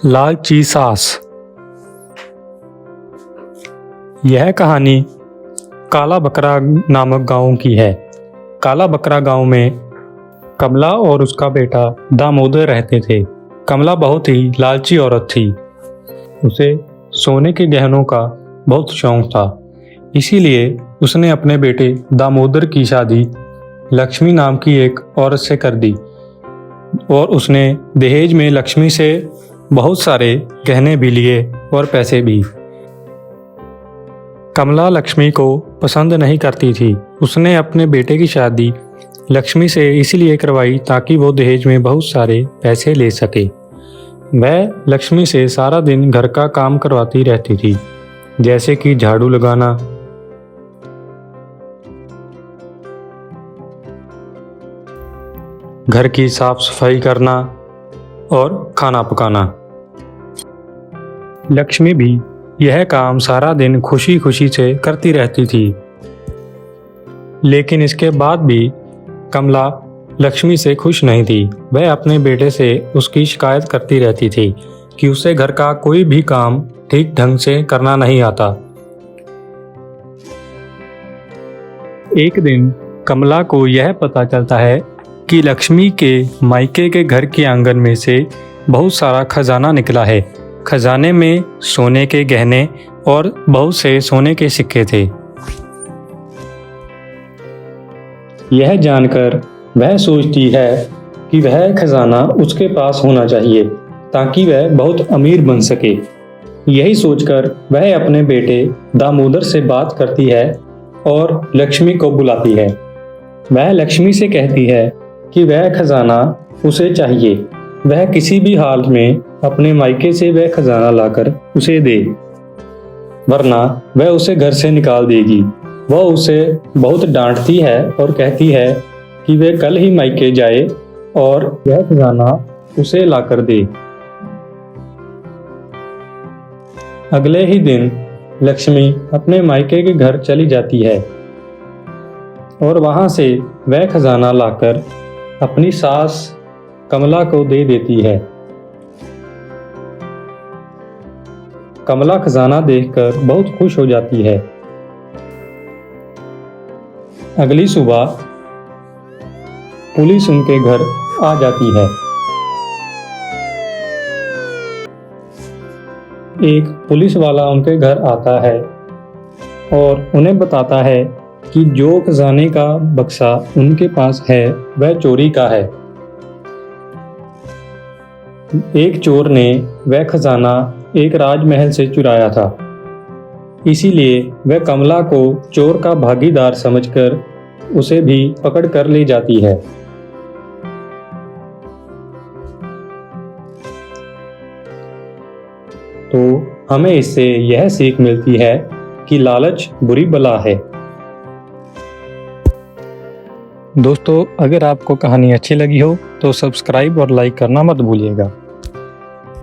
लालची सास। यह कहानी काला बकरा नामक गांव की है। काला बकरा गांव में कमला और उसका बेटा दामोदर रहते थे। कमला बहुत ही लालची औरत थी। उसे सोने के गहनों का बहुत शौक था। इसीलिए उसने अपने बेटे दामोदर की शादी लक्ष्मी नाम की एक औरत से कर दी और उसने दहेज में लक्ष्मी से बहुत सारे गहने भी लिए और पैसे भी। कमला लक्ष्मी को पसंद नहीं करती थी। उसने अपने बेटे की शादी लक्ष्मी से इसलिए करवाई ताकि वो दहेज में बहुत सारे पैसे ले सके। वह लक्ष्मी से सारा दिन घर का काम करवाती रहती थी, जैसे कि झाड़ू लगाना, घर की साफ सफाई करना और खाना पकाना। लक्ष्मी भी यह काम सारा दिन खुशी खुशी से करती रहती थी। लेकिन इसके बाद भी कमला लक्ष्मी से खुश नहीं थी। वह अपने बेटे से उसकी शिकायत करती रहती थी कि उसे घर का कोई भी काम ठीक ढंग से करना नहीं आता। एक दिन कमला को यह पता चलता है कि लक्ष्मी के मायके के घर के आंगन में से बहुत सारा खजाना निकला है। खजाने में सोने के गहने और बहुत से सोने के सिक्के थे। यह जानकर वह सोचती है कि वह खजाना उसके पास होना चाहिए ताकि वह बहुत अमीर बन सके। यही सोचकर वह अपने बेटे दामोदर से बात करती है और लक्ष्मी को बुलाती है। वह लक्ष्मी से कहती है कि वह खजाना उसे चाहिए। वह किसी भी हाल में अपने मायके से वह खजाना लाकर उसे दे, वरना वह उसे घर से निकाल देगी। वह उसे बहुत डांटती है और कहती है कि वह कल ही मायके जाए और वह खजाना उसे लाकर दे। अगले ही दिन लक्ष्मी अपने मायके के घर चली जाती है और वहां से वह खजाना लाकर अपनी सास कमला को दे देती है। कमला खजाना देखकर बहुत खुश हो जाती है। अगली सुबह पुलिस उनके घर आ जाती है। एक पुलिस वाला उनके घर आता है और उन्हें बताता है कि जो खजाने का बक्सा उनके पास है वह चोरी का है। एक चोर ने वह खजाना एक राजमहल से चुराया था। इसीलिए वह कमला को चोर का भागीदार समझकर उसे भी पकड़ कर ले जाती है। तो हमें इससे यह सीख मिलती है कि लालच बुरी बला है। दोस्तों, अगर आपको कहानी अच्छी लगी हो तो सब्सक्राइब और लाइक करना मत भूलिएगा।